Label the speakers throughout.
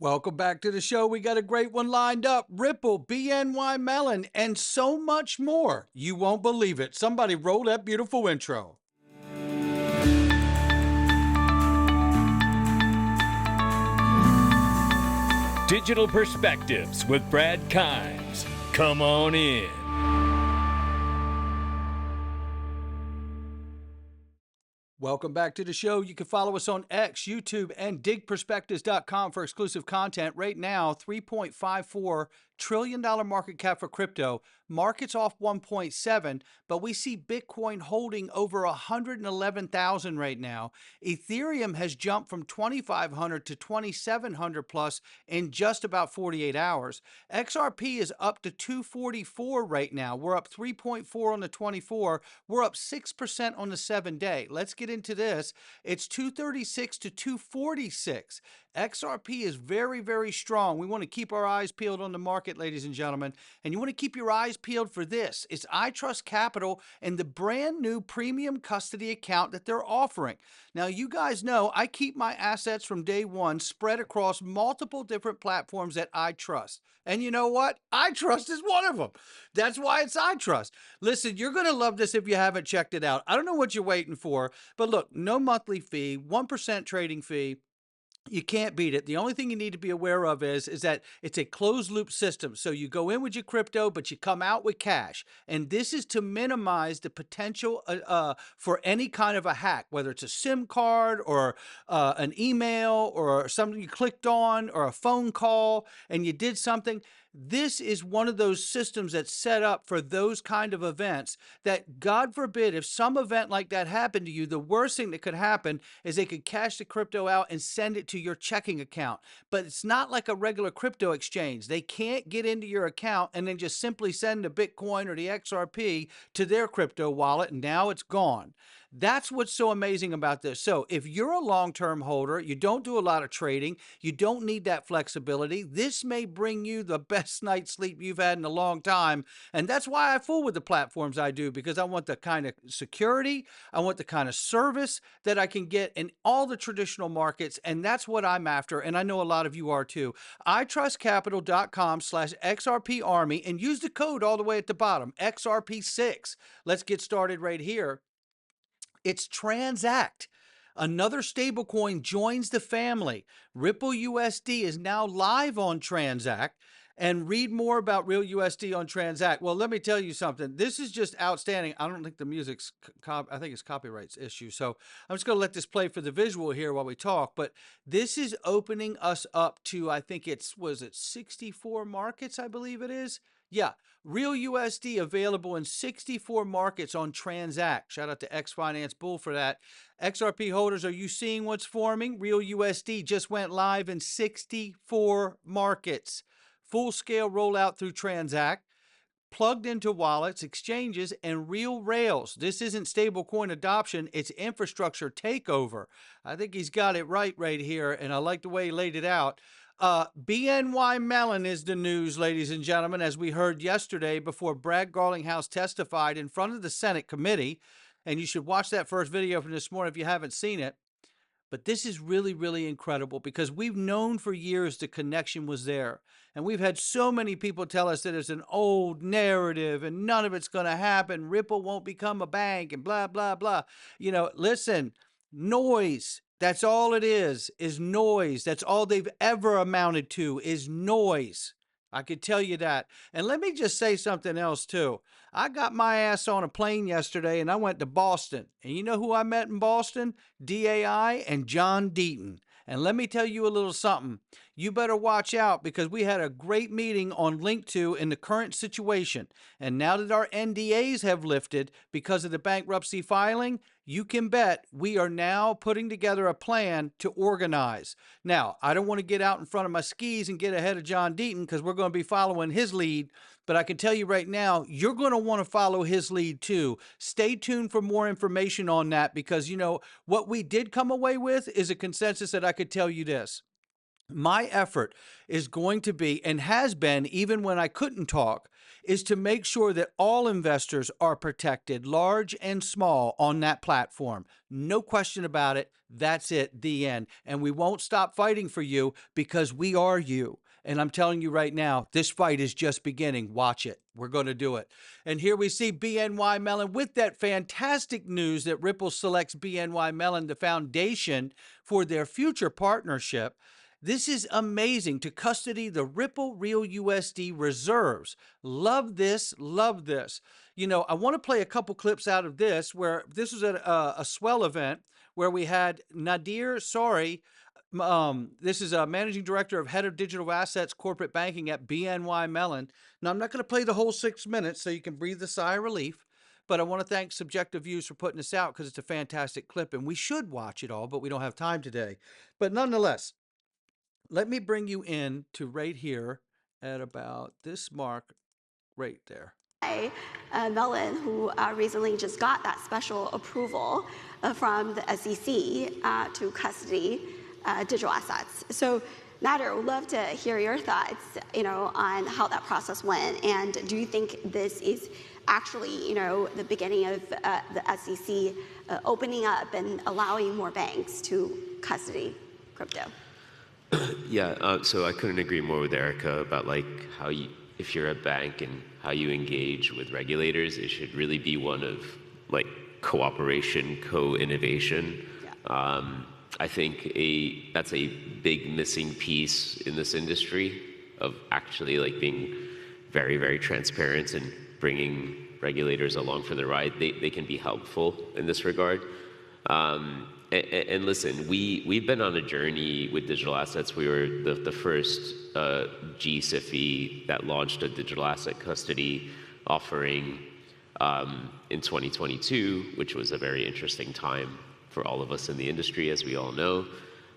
Speaker 1: Welcome back to the show. We got a great one lined up. Ripple, BNY Mellon, and so much more. You won't believe it. Somebody roll that beautiful intro.
Speaker 2: Digital Perspectives with Brad Kimes. Come on in.
Speaker 1: Welcome back to the show. You can follow us on X, YouTube, and digperspectives.com for exclusive content. Right now, $3.54 trillion market cap for crypto. Market's off 1.7, but we see Bitcoin holding over 111,000 right now. Ethereum has jumped from 2,500 to 2,700 plus in just about 48 hours. XRP is up to 244 right now. We're up 3.4 on the 24. We're up 6% on the 7-day. Let's get into this. It's 236 to 246. XRP is very, very strong. We want to keep our eyes peeled on the market, ladies and gentlemen. And you want to keep your eyes peeled for this. It's iTrustCapital and the brand new premium custody account that they're offering. Now, you guys know I keep my assets from day one spread across multiple different platforms that I trust. And you know what? iTrust is one of them. That's why it's iTrust. Listen, you're going to love this if you haven't checked it out. I don't know what you're waiting for, but look, no monthly fee, 1% trading fee. You can't beat it. The only thing you need to be aware of is that it's a closed loop system. So you go in with your crypto, but you come out with cash. And this is to minimize the potential for any kind of a hack, whether it's a SIM card or an email or something you clicked on or a phone call and you did something. This is one of those systems that's set up for those kind of events that, God forbid, if some event like that happened to you, the worst thing that could happen is they could cash the crypto out and send it to your checking account. But it's not like a regular crypto exchange. They can't get into your account and then just simply send the Bitcoin or the XRP to their crypto wallet, and now it's gone. That's what's so amazing about this. So if you're a long-term holder, you don't do a lot of trading, you don't need that flexibility, this may bring you the best night's sleep you've had in a long time. And that's why I fool with the platforms I do, because I want the kind of security, I want the kind of service that I can get in all the traditional markets. And that's what I'm after. And I know a lot of you are too. iTrustCapital.com/XRP Army and use the code all the way at the bottom, XRP6. Let's get started right here. It's Transact. Another stablecoin joins the family. Ripple USD is now live on Transact. And read more about Real USD on Transact. Well, let me tell you something. This is just outstanding. I don't think the music's, I think it's copyrights issue. So I'm just going to let this play for the visual here while we talk. But this is opening us up to, I think was it 64 markets, I believe it is? Yeah. Real USD available in 64 markets on Transact. Shout out to X Finance Bull for that. XRP holders, are you seeing what's forming? Real USD just went live in 64 markets. Full-scale rollout through Transact, plugged into wallets, exchanges, and real rails. This isn't stablecoin adoption, it's infrastructure takeover. I think he's got it right here, and I like the way he laid it out. BNY Mellon is the news, ladies and gentlemen, as we heard yesterday before Brad Garlinghouse testified in front of the Senate committee. And you should watch that first video from this morning if you haven't seen it. But this is really, really incredible because we've known for years the connection was there. And we've had so many people tell us that it's an old narrative and none of it's going to happen. Ripple won't become a bank and blah, blah, blah. You know, listen, noise. That's all it is noise. That's all they've ever amounted to is noise. I could tell you that. And let me just say something else too. I got my ass on a plane yesterday and I went to Boston. And you know who I met in Boston? DAI and John Deaton. And let me tell you a little something. You better watch out because we had a great meeting on Link2 in the current situation. And now that our NDAs have lifted because of the bankruptcy filing, you can bet we are now putting together a plan to organize. Now, I don't want to get out in front of my skis and get ahead of John Deaton because we're going to be following his lead. But I can tell you right now, you're going to want to follow his lead too. Stay tuned for more information on that because, you know, what we did come away with is a consensus that I could tell you this. My effort is going to be, and has been even when I couldn't talk, is to make sure that all investors are protected, large and small, on that platform. No question about it. That's it, the end. And we won't stop fighting for you, because we are you. And I'm telling you right now, this fight is just beginning. Watch it. We're going to do it. And here we see BNY Mellon with that fantastic news that Ripple selects BNY Mellon, the foundation for their future partnership. This is amazing, to custody the Ripple Real USD reserves. Love this, love this. You know, I want to play a couple clips out of this, where this was at a swell event where we had Nadir Sori. This is a managing director of head of digital assets corporate banking at BNY Mellon. Now, I'm not going to play the whole 6 minutes, so you can breathe a sigh of relief, but I want to thank Subjective Views for putting this out, because it's a fantastic clip and we should watch it all, but we don't have time today. But nonetheless, let me bring you in to right here at about this mark right there.
Speaker 3: Mellon, who recently just got that special approval from the SEC to custody digital assets. So, Nader, I would love to hear your thoughts, on how that process went, and do you think this is actually, the beginning of the SEC opening up and allowing more banks to custody crypto?
Speaker 4: Yeah, so I couldn't agree more with Erica about how you, if you're a bank and how you engage with regulators, it should really be one of cooperation, co-innovation. Yeah. I think that's a big missing piece in this industry, of actually being very, very transparent and bringing regulators along for the ride. They can be helpful in this regard. And listen, we've been on a journey with digital assets. We were the first GSIFI that launched a digital asset custody offering in 2022, which was a very interesting time for all of us in the industry, as we all know.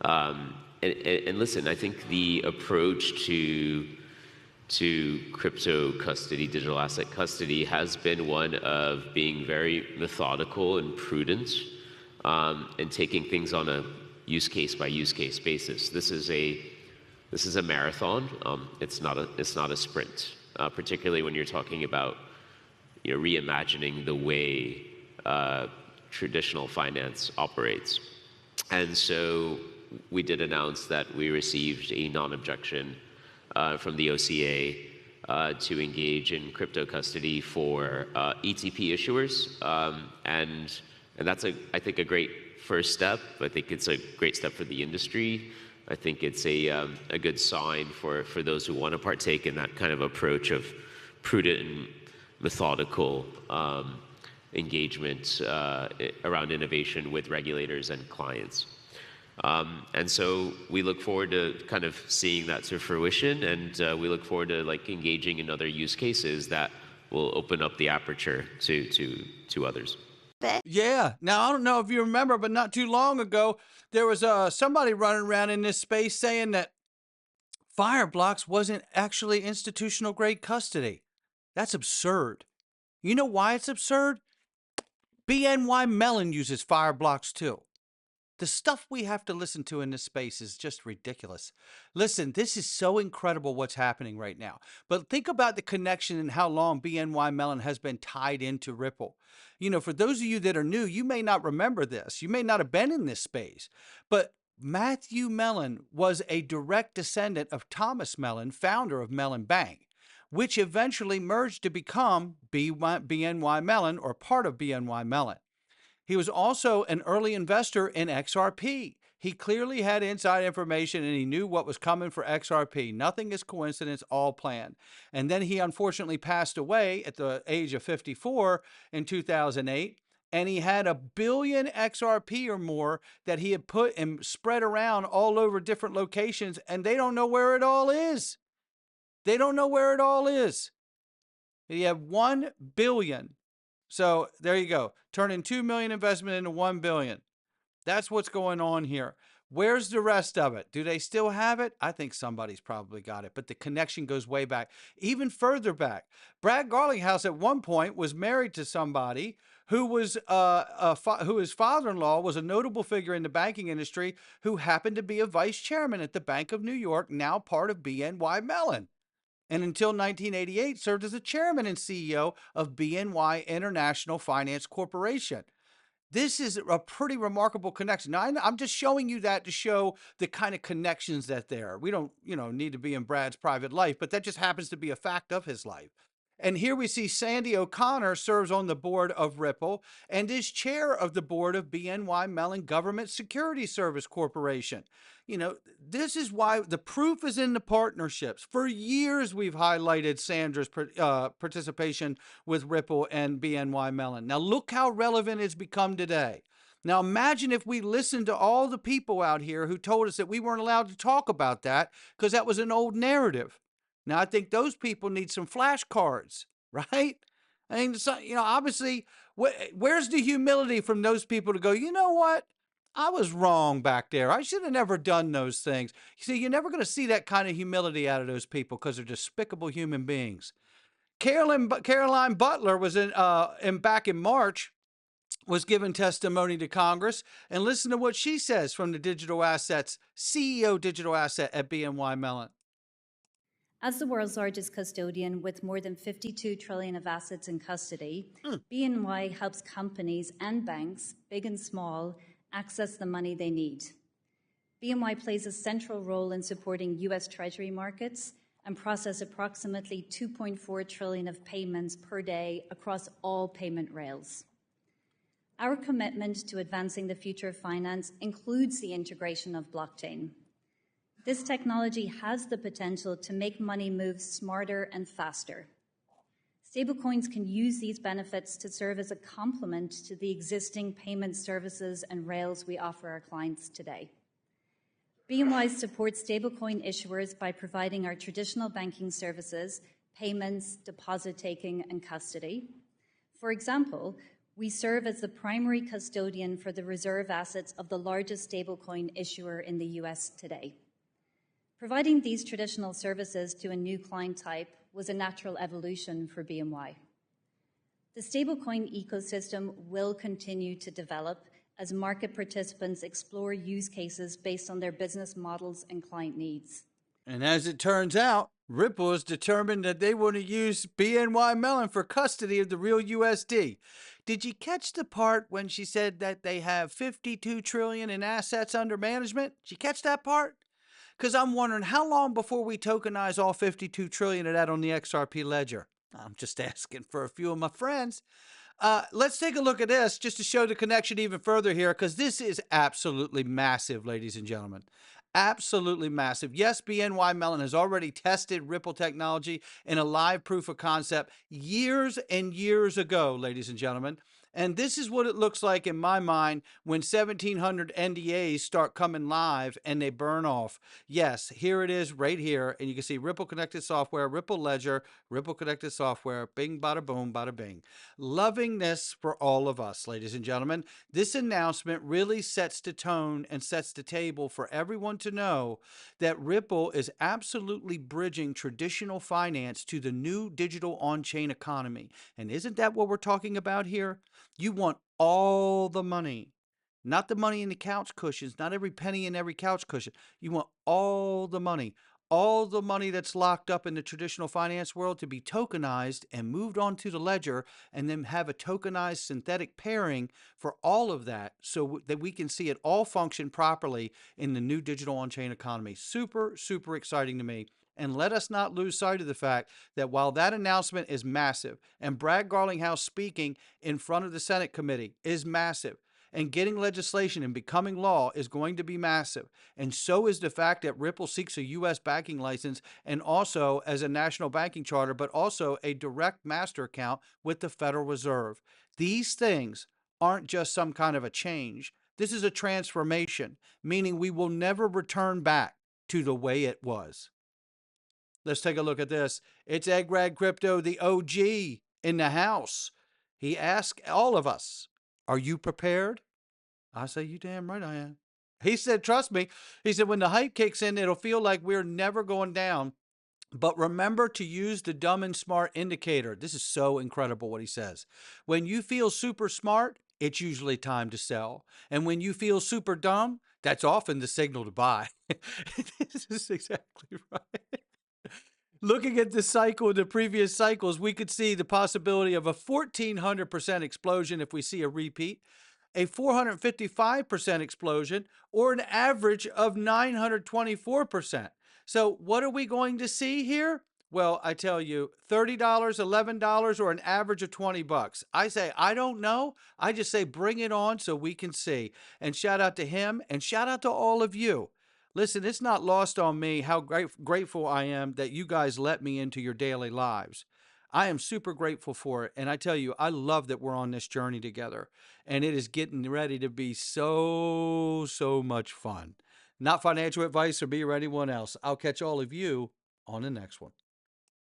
Speaker 4: And listen, I think the approach to crypto custody, digital asset custody, has been one of being very methodical and prudent, and taking things on a use case by use case basis. This is a marathon. It's not a sprint. Particularly when you're talking about reimagining the way traditional finance operates. And so we did announce that we received a non-objection from the OCA to engage in crypto custody for ETP issuers, and that's I think a great first step. I think it's a great step for the industry. I think it's a good sign for those who want to partake in that kind of approach of prudent and methodical engagement around innovation with regulators and clients. And so we look forward to kind of seeing that to fruition, and we look forward to engaging in other use cases that will open up the aperture to others.
Speaker 1: Yeah. Now, I don't know if you remember, but not too long ago, there was somebody running around in this space saying that Fireblocks wasn't actually institutional grade custody. That's absurd. You know why it's absurd? BNY Mellon uses Fireblocks too. The stuff we have to listen to in this space is just ridiculous. Listen, this is so incredible what's happening right now. But think about the connection and how long BNY Mellon has been tied into Ripple. For those of you that are new, you may not remember this. You may not have been in this space. But Matthew Mellon was a direct descendant of Thomas Mellon, founder of Mellon Bank, which eventually merged to become BNY Mellon, or part of BNY Mellon. He was also an early investor in XRP. He clearly had inside information, and he knew what was coming for XRP. Nothing is coincidence, all planned. And then he unfortunately passed away at the age of 54 in 2008. And he had 1 billion XRP or more that he had put and spread around all over different locations, and they don't know where it all is. They don't know where it all is. He had 1 billion. So there you go. Turning 2 million investment into 1 billion. That's what's going on here. Where's the rest of it? Do they still have it? I think somebody's probably got it, but the connection goes way back, even further back. Brad Garlinghouse at one point was married to somebody who was who his father-in-law was a notable figure in the banking industry, who happened to be a vice chairman at the Bank of New York, now part of BNY Mellon, and until 1988 served as a chairman and CEO of BNY International Finance Corporation. This is a pretty remarkable connection. Now, I'm just showing you that to show the kind of connections that there. We don't, need to be in Brad's private life, but that just happens to be a fact of his life. And here we see Sandy O'Connor serves on the board of Ripple and is chair of the board of BNY Mellon Government Security Service Corporation. This is why the proof is in the partnerships. For years, we've highlighted Sandra's participation with Ripple and BNY Mellon. Now, look how relevant it's become today. Now, imagine if we listened to all the people out here who told us that we weren't allowed to talk about that because that was an old narrative. Now, I think those people need some flashcards, right? I mean, obviously, where's the humility from those people to go, you know what? I was wrong back there. I should have never done those things. You see, you're never going to see that kind of humility out of those people because they're despicable human beings. Caroline Butler was back in March, was given testimony to Congress, and listen to what she says from the digital assets, CEO digital asset at BNY Mellon.
Speaker 5: As the world's largest custodian with more than 52 trillion of assets in custody, BNY helps companies and banks, big and small, access the money they need. BNY plays a central role in supporting U.S. Treasury markets and process approximately 2.4 trillion of payments per day across all payment rails. Our commitment to advancing the future of finance includes the integration of blockchain. This technology has the potential to make money move smarter and faster. Stablecoins can use these benefits to serve as a complement to the existing payment services and rails we offer our clients today. BNY supports stablecoin issuers by providing our traditional banking services, payments, deposit taking, and custody. For example, we serve as the primary custodian for the reserve assets of the largest stablecoin issuer in the US today. Providing these traditional services to a new client type was a natural evolution for BNY. The stablecoin ecosystem will continue to develop as market participants explore use cases based on their business models and client needs.
Speaker 1: And as it turns out, Ripple has determined that they want to use BNY Mellon for custody of the real USD. Did you catch the part when she said that they have 52 trillion in assets under management? Did you catch that part? Because I'm wondering how long before we tokenize all 52 trillion of that on the XRP ledger. I'm just asking for a few of my friends. Let's take a look at this just to show the connection even further here, because this is absolutely massive, ladies and gentlemen. Absolutely massive. Yes, BNY Mellon has already tested Ripple technology in a live proof of concept years and years ago, ladies and gentlemen. And this is what it looks like in my mind when 1,700 NDAs start coming live and they burn off. Yes, here it is right here. And you can see Ripple Connected Software, Ripple Ledger, Ripple Connected Software, bing, bada, boom, bada, bing. Loving this for all of us, ladies and gentlemen. This announcement really sets the tone and sets the table for everyone to know that Ripple is absolutely bridging traditional finance to the new digital on-chain economy. And isn't that what we're talking about here? You want all the money, not the money in the couch cushions, not every penny in every couch cushion. You want all the money that's locked up in the traditional finance world to be tokenized and moved onto the ledger, and then have a tokenized synthetic pairing for all of that so that we can see it all function properly in the new digital on-chain economy. Super, super exciting to me. And let us not lose sight of the fact that while that announcement is massive, and Brad Garlinghouse speaking in front of the Senate committee is massive, and getting legislation and becoming law is going to be massive, and so is the fact that Ripple seeks a U.S. banking license and also as a national banking charter, but also a direct master account with the Federal Reserve. These things aren't just some kind of a change. This is a transformation, meaning we will never return back to the way it was. Let's take a look at this. It's Egg Rag Crypto, the OG in the house. He asked all of us, are you prepared? I say, you damn right I am. He said, trust me. He said, when the hype kicks in, it'll feel like we're never going down. But remember to use the dumb and smart indicator. This is so incredible what he says. When you feel super smart, it's usually time to sell. And when you feel super dumb, that's often the signal to buy. This is exactly right. Looking at the cycle, the previous cycles, we could see the possibility of a 1,400% explosion if we see a repeat, a 455% explosion, or an average of 924%. So what are we going to see here? Well, I tell you, $30, $11, or an average of 20 bucks. I say, I don't know. I just say, bring it on so we can see. And shout out to him and shout out to all of you. Listen, it's not lost on me how grateful I am that you guys let me into your daily lives. I am super grateful for it. And I tell you, I love that we're on this journey together. And it is getting ready to be so, so much fun. Not financial advice or me or anyone else. I'll catch all of you on the next one.